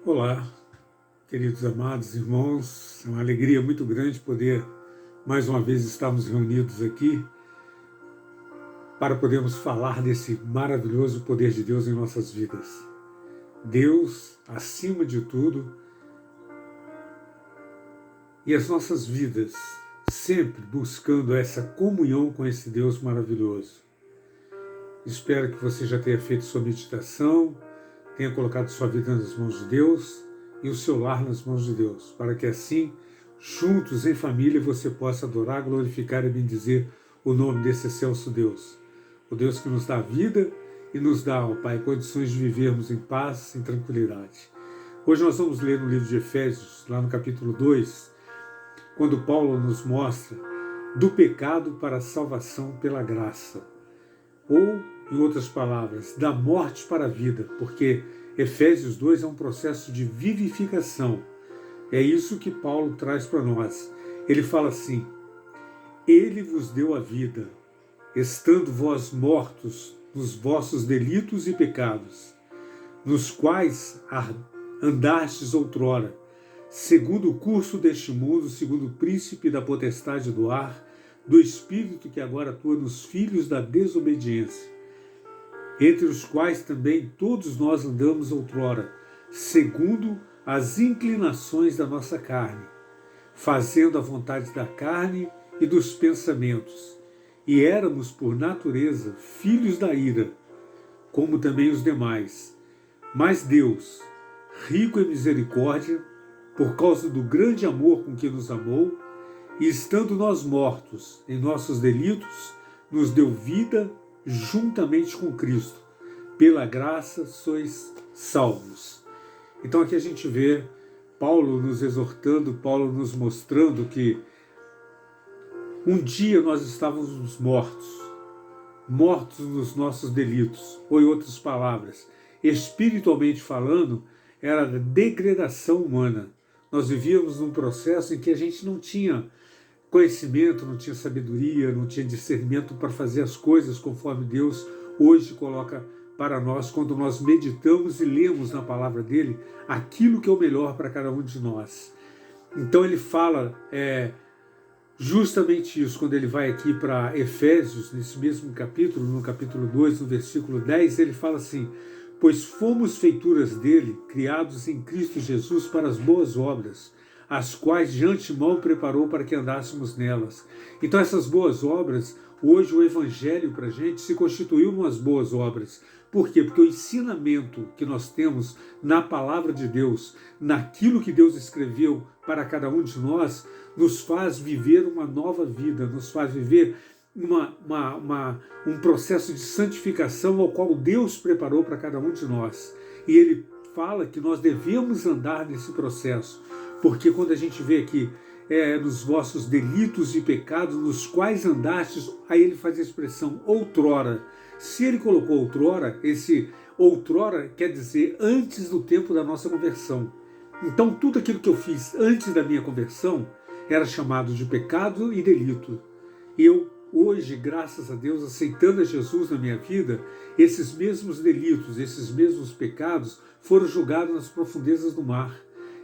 Olá, queridos amados irmãos, é uma alegria muito grande poder mais uma vez estarmos reunidos aqui para podermos falar desse maravilhoso poder de Deus em nossas vidas. Deus, acima de tudo, e as nossas vidas sempre buscando essa comunhão com esse Deus maravilhoso. Espero que você já tenha feito sua meditação, tenha colocado sua vida nas mãos de Deus e o seu lar nas mãos de Deus, para que assim, juntos em família, você possa adorar, glorificar e bendizer o nome desse excelso Deus. O Deus que nos dá vida e nos dá, ó Pai, condições de vivermos em paz, em tranquilidade. Hoje nós vamos ler no livro de Efésios, lá no capítulo 2, quando Paulo nos mostra do pecado para a salvação pela graça. Ou, em outras palavras, da morte para a vida, porque Efésios 2 é um processo de vivificação. É isso que Paulo traz para nós. Ele fala assim: Ele vos deu a vida, estando vós mortos nos vossos delitos e pecados, nos quais andastes outrora, segundo o curso deste mundo, segundo o príncipe da potestade do ar, do espírito que agora atua nos filhos da desobediência, entre os quais também todos nós andamos outrora, segundo as inclinações da nossa carne, fazendo a vontade da carne e dos pensamentos, e éramos por natureza filhos da ira, como também os demais. Mas Deus, rico em misericórdia, por causa do grande amor com que nos amou, e estando nós mortos em nossos delitos, nos deu vida juntamente com Cristo. Pela graça sois salvos. Então aqui a gente vê Paulo nos exortando, Paulo nos mostrando que um dia nós estávamos mortos nos nossos delitos, ou em outras palavras, espiritualmente falando, era a degradação humana. Nós vivíamos num processo em que a gente não tinha conhecimento, não tinha sabedoria, não tinha discernimento para fazer as coisas conforme Deus hoje coloca para nós, quando nós meditamos e lemos na palavra dele aquilo que é o melhor para cada um de nós. Então ele fala justamente isso, quando ele vai aqui para Efésios, nesse mesmo capítulo, no capítulo 2, no versículo 10, ele fala assim: pois fomos feituras dele, criados em Cristo Jesus para as boas obras, as quais de antemão preparou para que andássemos nelas. Então essas boas obras, hoje o Evangelho para a gente se constituiu umas boas obras. Por quê? Porque o ensinamento que nós temos na palavra de Deus, naquilo que Deus escreveu para cada um de nós, nos faz viver uma nova vida, nos faz viver um processo de santificação ao qual Deus preparou para cada um de nós. E ele fala que nós devemos andar nesse processo, porque quando a gente vê aqui nos vossos delitos e pecados, nos quais andastes, aí ele faz a expressão outrora. Se ele colocou outrora, esse outrora quer dizer antes do tempo da nossa conversão. Então tudo aquilo que eu fiz antes da minha conversão era chamado de pecado e delito. E eu hoje, graças a Deus, aceitando a Jesus na minha vida, esses mesmos delitos, esses mesmos pecados foram julgados nas profundezas do mar.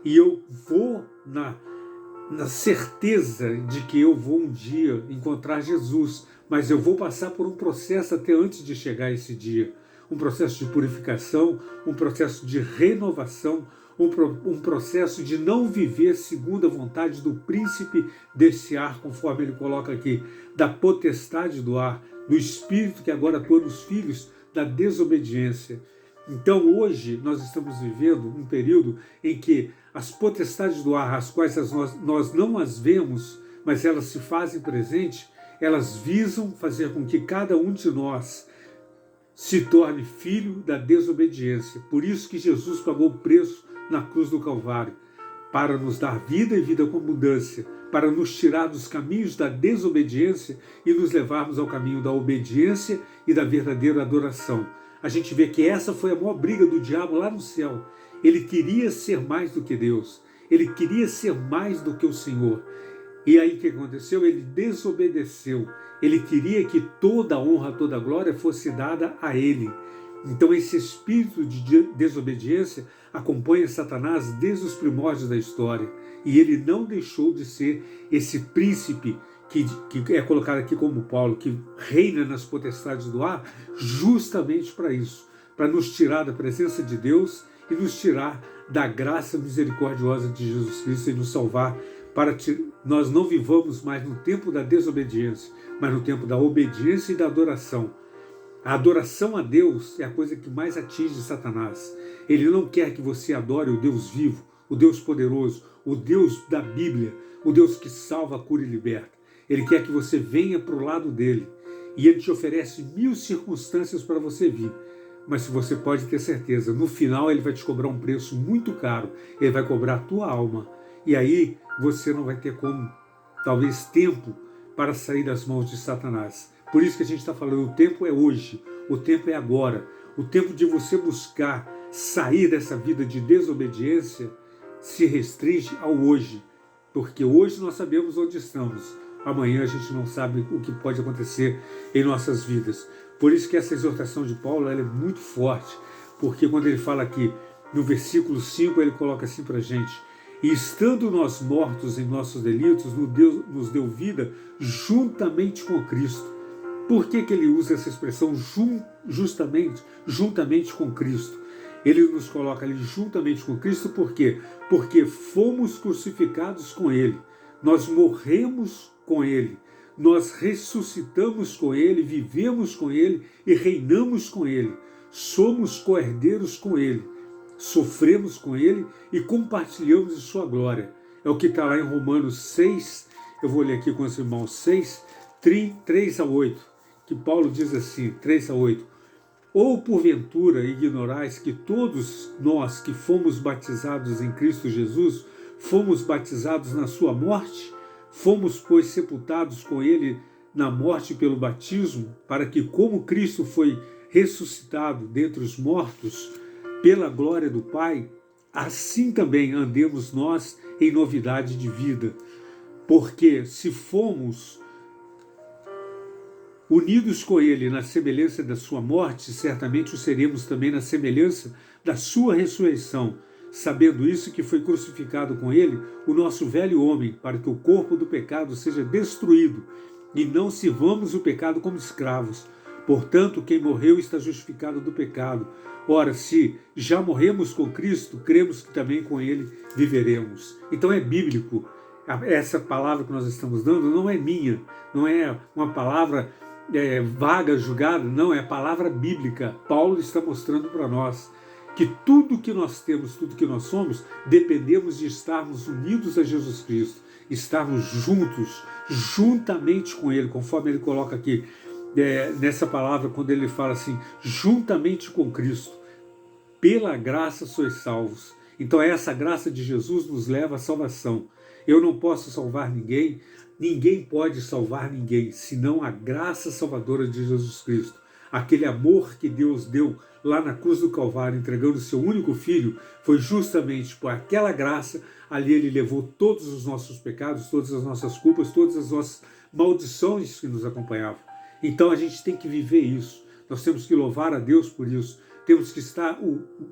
E eu vou na certeza de que eu vou um dia encontrar Jesus, mas eu vou passar por um processo até antes de chegar a esse dia. Um processo de purificação, um processo de renovação, um processo de não viver segundo a vontade do príncipe desse ar, conforme ele coloca aqui, da potestade do ar, do espírito que agora atua nos filhos da desobediência. Então hoje nós estamos vivendo um período em que as potestades do ar, as quais nós não as vemos, mas elas se fazem presente, elas visam fazer com que cada um de nós se torne filho da desobediência. Por isso que Jesus pagou o preço na cruz do Calvário, para nos dar vida e vida com abundância, para nos tirar dos caminhos da desobediência e nos levarmos ao caminho da obediência e da verdadeira adoração. A gente vê que essa foi a maior briga do diabo lá no céu. Ele queria ser mais do que Deus, ele queria ser mais do que o Senhor. E aí o que aconteceu? Ele desobedeceu. Ele queria que toda a honra, toda a glória fosse dada a ele. Então esse espírito de desobediência acompanha Satanás desde os primórdios da história. E ele não deixou de ser esse príncipe que é colocado aqui como Paulo, que reina nas potestades do ar, justamente para isso, para nos tirar da presença de Deus e nos tirar da graça misericordiosa de Jesus Cristo e nos salvar, para que nós não vivamos mais no tempo da desobediência, mas no tempo da obediência e da adoração. A adoração a Deus é a coisa que mais atinge Satanás. Ele não quer que você adore o Deus vivo, o Deus poderoso, o Deus da Bíblia, o Deus que salva, cura e liberta. Ele quer que você venha para o lado dele. E ele te oferece 1000 circunstâncias para você vir. Mas se você pode ter certeza, no final ele vai te cobrar um preço muito caro. Ele vai cobrar a tua alma. E aí você não vai ter como, talvez, tempo para sair das mãos de Satanás. Por isso que a gente está falando, o tempo é hoje, o tempo é agora. O tempo de você buscar sair dessa vida de desobediência se restringe ao hoje. Porque hoje nós sabemos onde estamos. Amanhã a gente não sabe o que pode acontecer em nossas vidas. Por isso que essa exortação de Paulo ela é muito forte. Porque quando ele fala aqui, no versículo 5, ele coloca assim para a gente: e estando nós mortos em nossos delitos, nos deu vida juntamente com Cristo. Por que ele usa essa expressão juntamente com Cristo? Ele nos coloca ali juntamente com Cristo, por quê? Porque fomos crucificados com Ele, nós morremos com Ele, nós ressuscitamos com Ele, vivemos com Ele e reinamos com Ele. Somos co-herdeiros com Ele, sofremos com Ele e compartilhamos de sua glória. É o que está lá em Romanos 6, eu vou ler aqui com os irmãos, 6, 3 a 8, que Paulo diz assim, 3 a 8. Ou porventura ignorais que todos nós que fomos batizados em Cristo Jesus, fomos batizados na sua morte? Fomos, pois, sepultados com Ele na morte pelo batismo, para que, como Cristo foi ressuscitado dentre os mortos, pela glória do Pai, assim também andemos nós em novidade de vida. Porque se fomos unidos com Ele na semelhança da sua morte, certamente o seremos também na semelhança da sua ressurreição, sabendo isso que foi crucificado com Ele o nosso velho homem, para que o corpo do pecado seja destruído, e não sirvamos o pecado como escravos. Portanto, quem morreu está justificado do pecado. Ora, se já morremos com Cristo, cremos que também com Ele viveremos. Então é bíblico. Essa palavra que nós estamos dando não é minha, não é uma palavra vaga, julgada, não, é a palavra bíblica. Paulo está mostrando para nós que tudo que nós temos, tudo que nós somos, dependemos de estarmos unidos a Jesus Cristo, estarmos juntos, juntamente com Ele, conforme ele coloca aqui nessa palavra, quando ele fala assim, juntamente com Cristo, pela graça sois salvos. Então essa graça de Jesus nos leva à salvação. Eu não posso salvar ninguém, ninguém pode salvar ninguém, senão a graça salvadora de Jesus Cristo. Aquele amor que Deus deu lá na cruz do Calvário, entregando o seu único filho, foi justamente por aquela graça, ali ele levou todos os nossos pecados, todas as nossas culpas, todas as nossas maldições que nos acompanhavam. Então a gente tem que viver isso, nós temos que louvar a Deus por isso, temos que estar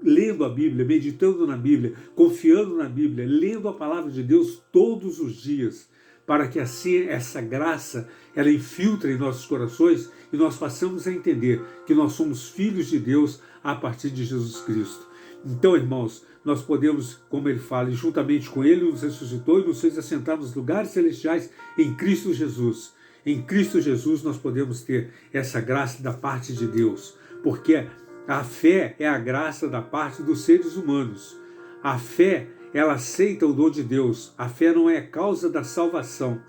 lendo a Bíblia, meditando na Bíblia, confiando na Bíblia, lendo a palavra de Deus todos os dias, para que assim essa graça ela infiltre em nossos corações e nós passamos a entender que nós somos filhos de Deus a partir de Jesus Cristo. Então, irmãos, nós podemos, como ele fala, juntamente com Ele nos ressuscitou e nos fez assentar nos lugares celestiais em Cristo Jesus. Em Cristo Jesus nós podemos ter essa graça da parte de Deus, porque a fé é a graça da parte dos seres humanos. A fé, ela aceita o dom de Deus. A fé não é a causa da salvação,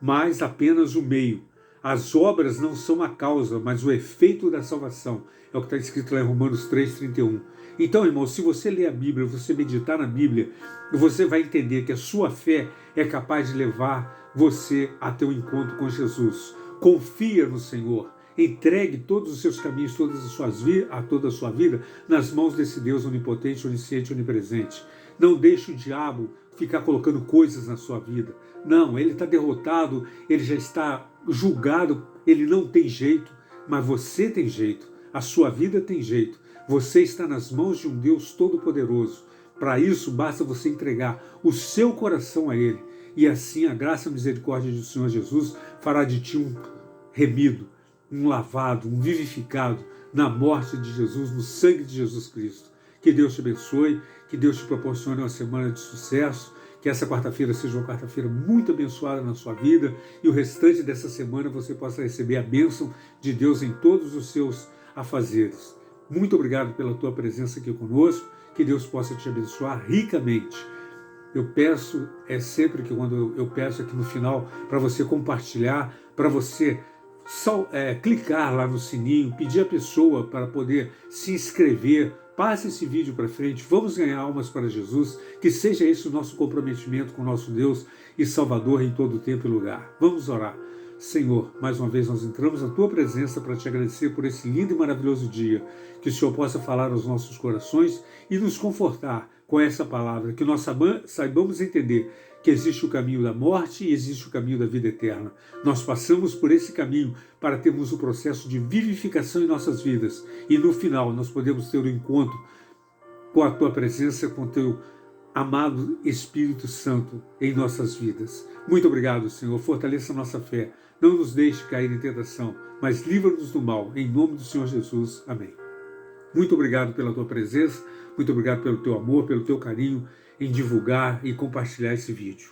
mas apenas o meio. As obras não são a causa, mas o efeito da salvação. É o que está escrito lá em Romanos 3,31. Então, irmão, se você ler a Bíblia, você meditar na Bíblia, você vai entender que a sua fé é capaz de levar você a ter um encontro com Jesus. Confia no Senhor. Entregue todos os seus caminhos, toda a sua vida nas mãos desse Deus onipotente, onisciente, onipresente. Não deixe o diabo ficar colocando coisas na sua vida. Não, ele está derrotado, ele já está julgado, ele não tem jeito, mas você tem jeito, a sua vida tem jeito. Você está nas mãos de um Deus Todo-Poderoso. Para isso, basta você entregar o seu coração a Ele. E assim a graça e a misericórdia do Senhor Jesus fará de ti um remido, um lavado, um vivificado na morte de Jesus, no sangue de Jesus Cristo. Que Deus te abençoe, que Deus te proporcione uma semana de sucesso, que essa quarta-feira seja uma quarta-feira muito abençoada na sua vida e o restante dessa semana você possa receber a bênção de Deus em todos os seus afazeres. Muito obrigado pela tua presença aqui conosco, que Deus possa te abençoar ricamente. Eu peço, sempre que quando eu peço aqui no final, para você compartilhar, para você clicar lá no sininho, pedir a pessoa para poder se inscrever, passe esse vídeo para frente, vamos ganhar almas para Jesus, que seja esse o nosso comprometimento com o nosso Deus e Salvador em todo tempo e lugar. Vamos orar. Senhor, mais uma vez nós entramos na Tua presença para te agradecer por esse lindo e maravilhoso dia, que o Senhor possa falar aos nossos corações e nos confortar com essa palavra, que nós saibamos entender que existe o caminho da morte e existe o caminho da vida eterna. Nós passamos por esse caminho para termos o processo de vivificação em nossas vidas e no final nós podemos ter o encontro com a Tua presença, com o Teu amado Espírito Santo em nossas vidas. Muito obrigado, Senhor. Fortaleça a nossa fé. Não nos deixe cair em tentação, mas livra-nos do mal. Em nome do Senhor Jesus. Amém. Muito obrigado pela tua presença, muito obrigado pelo teu amor, pelo teu carinho em divulgar e compartilhar esse vídeo.